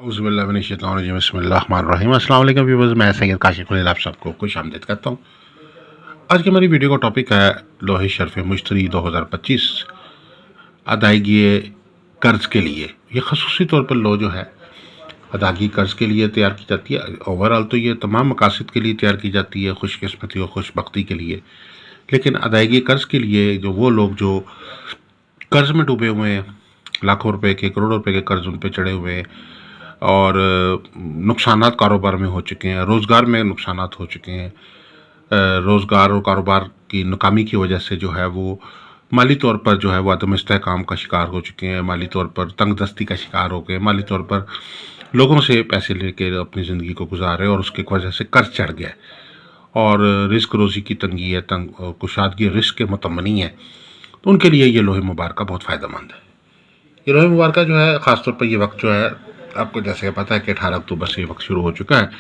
औज़ुबिल्लाहि बिस्मिल्लाहिर्रहमानिर्रहीम। अस्सलाम वालेकुम व्यूअर्स, मैं सैयद काशिफ अली आप सबको खुश आमदीद करता हूँ। आज की हमारी वीडियो का टॉपिक है लोहे शर्फ मुश्तरी 2025 अदायगी कर्ज़ के लिए। ये खसूसी तौर पर लो जो है अदायगी कर्ज़ के लिए तैयार की जाती है। ओवरऑल तो ये तमाम मकासद के लिए तैयार की जाती है, खुशकिस्मती और खुशबख्ती के लिए। लेकिन अदायगी कर्ज़ के लिए जो वो लोग जो कर्ज़ में डूबे हुए हैं, लाखों रुपए के करोड़ों रुपए के कर्ज़ उन पर चढ़े हुए हैं और नुकसानात कारोबार में हो चुके हैं, रोज़गार में नुकसानात हो चुके हैं, रोज़गार और कारोबार की नाकामी की वजह से जो है वो माली तौर पर जो है वो अदम इस्तेहकाम का शिकार हो चुके हैं, माली तौर पर तंग दस्ती का शिकार हो गए, माली तौर पर लोगों से पैसे लेके अपनी ज़िंदगी को गुजार रहे और उसकी वजह से कर्ज चढ़ गया और रिस्क रोज़ी की तंगी है, कुशादगी रिस्क के मुतमनी है, तो उनके लिए ये लोहे मुबारका बहुत फ़ायदेमंद है। ये लोहे मुबारका जो है ख़ासतौर पर ये वक्त जो है आपको जैसे पता है कि 18 अक्टूबर से ये वक्त शुरू हो चुका है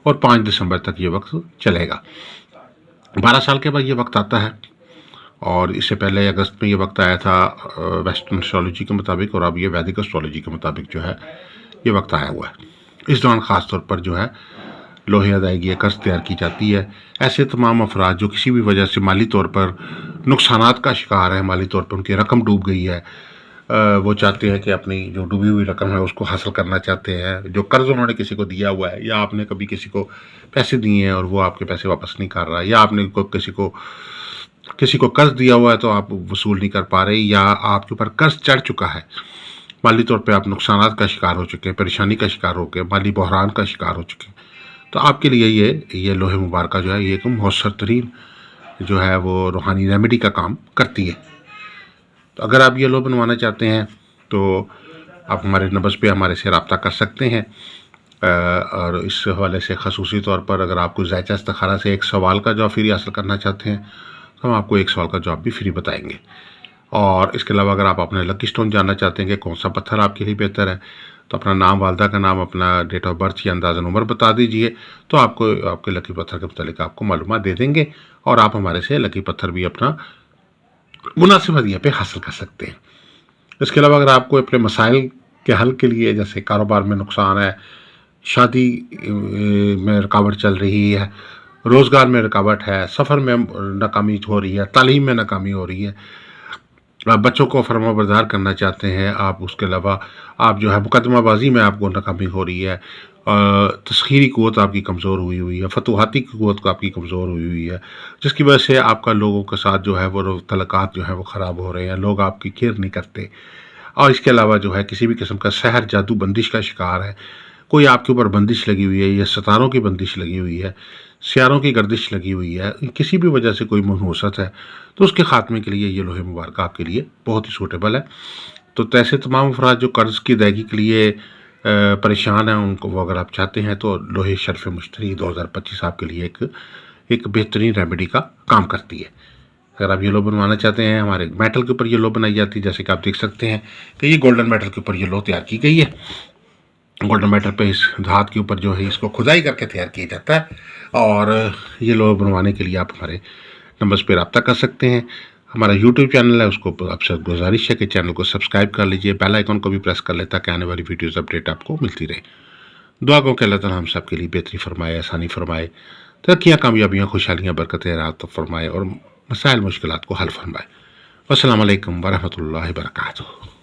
और 5 दिसंबर तक ये वक्त चलेगा। 12 साल के बाद ये वक्त आता है और इससे पहले अगस्त में ये वक्त आया था वेस्टर्न एस्ट्रोलॉजी के मुताबिक और अब ये वैदिक एस्ट्रोलॉजी के मुताबिक जो है ये वक्त आया हुआ है। इस दौरान ख़ास तौर पर जो है लोहे अदायगी कर्ज तैयार की जाती है। ऐसे तमाम अफराद जो किसी भी वजह से माली तौर पर नुकसानात का शिकार है, माली तौर पर उनकी रकम डूब गई है, वो चाहते हैं कि अपनी जो डूबी हुई रकम है उसको हासिल करना चाहते हैं, जो कर्ज़ उन्होंने किसी को दिया हुआ है या आपने कभी किसी को पैसे दिए हैं और वो आपके पैसे वापस नहीं कर रहा, या आपने किसी को कर्ज़ दिया हुआ है तो आप वसूल नहीं कर पा रहे, या आपके ऊपर कर्ज़ चढ़ चुका है, माली तौर पे आप नुकसानात का शिकार हो चुके हैं, परेशानी का शिकार हो गए, माली बहरान का शिकार हो चुके हैं, तो आपके लिए ये लोहे मुबारका जो है ये एक मौसर तरीन जो है वो रूहानी रेमेडी का काम करती है। तो अगर आप ये लो बनवाना चाहते हैं तो आप हमारे नंबर्स पे हमारे से रब्ता कर सकते हैं। और इस हवाले से खसूसी तौर पर अगर आपको ज़ायचा इस्तिखारा से एक सवाल का जवाब फ्री हासिल करना चाहते हैं तो हम आपको एक सवाल का जवाब भी फ्री बताएंगे। और इसके अलावा अगर आप अपने लकी स्टोन जानना चाहते हैं कि कौन सा पत्थर आपके लिए बेहतर है तो अपना नाम, वालदा का नाम, अपना डेट ऑफ बर्थ या अंदाज़न उम्र बता दीजिए तो आपको आपके लकी पत्थर के मुतालिक आपको मालूमात दे देंगे और आप हमारे से लकी पत्थर भी अपना मुनासिब हदिया पे हासिल कर सकते हैं। इसके अलावा अगर आपको अपने मसाइल के हल के लिए, जैसे कारोबार में नुकसान है, शादी में रुकावट चल रही है, रोज़गार में रुकावट है, सफ़र में नाकामी हो रही है, तालीम में नाकामी हो रही है, आप बच्चों को फरमाबरदार करना चाहते हैं, आप उसके अलावा आप जो है मुकदमाबाजी में आपको नाकामी हो रही है, तस्खीरी क़ुव्वत आपकी कमज़ोर हुई है, फतूहाती क़ुव्वत आपकी कमज़ोर हुई है, जिसकी वजह से आपका लोगों के साथ जो है वो तल्लुकात जो है वो ख़राब हो रहे हैं, लोग आपकी केयर नहीं करते। और इसके अलावा जो है किसी भी किस्म का सहर जादू बंदिश का शिकार है, कोई आपके ऊपर बंदिश लगी हुई है या सितारों की बंदिश लगी हुई है, सियारों की गर्दिश लगी हुई है, किसी भी वजह से कोई मनहूसत है, तो उसके ख़ात्मे के लिए ये लोहे मुबारक आपके लिए बहुत ही सूटेबल है। तो ऐसे तमाम अफराद जो कर्ज़ की अदायगी के लिए परेशान हैं, उनको वो अगर आप चाहते हैं तो लोहे शर्फ मुश्तरी 2025 आपके लिए एक बेहतरीन रेमेडी का काम करती है। अगर आप ये लो बनवाना चाहते हैं, हमारे मेटल के ऊपर ये लो बनाई जाती है, जैसे कि आप देख सकते हैं कि ये गोल्डन मेटल के ऊपर ये लो तैयार की गई है। गोल्डन मेटल पे इस धात के ऊपर जो है इसको खुदाई करके तैयार किया जाता है और ये लो बनवाने के लिए आप हमारे नंबर्स पे रब्ता कर सकते हैं। हमारा यूट्यूब चैनल है, उसको आपसे गुजारिश है कि चैनल को सब्सक्राइब कर लीजिए, बेल आइकन को भी प्रेस कर लें ताकि आने वाली वीडियोज़ अपडेट आपको मिलती रहे। दुआ को कि अल्लाह ताला हम सब के लिए बेहतरी फरमाए, आसानी फरमाए, तरक्कियाँ, कामयाबियाँ, खुशहालियाँ, बरकतें रात फरमाए और मसाइल मुश्किलात को हल फरमाए। अस्सलामु अलैकुम वरहमतुल्लाहि वबरकातुहू।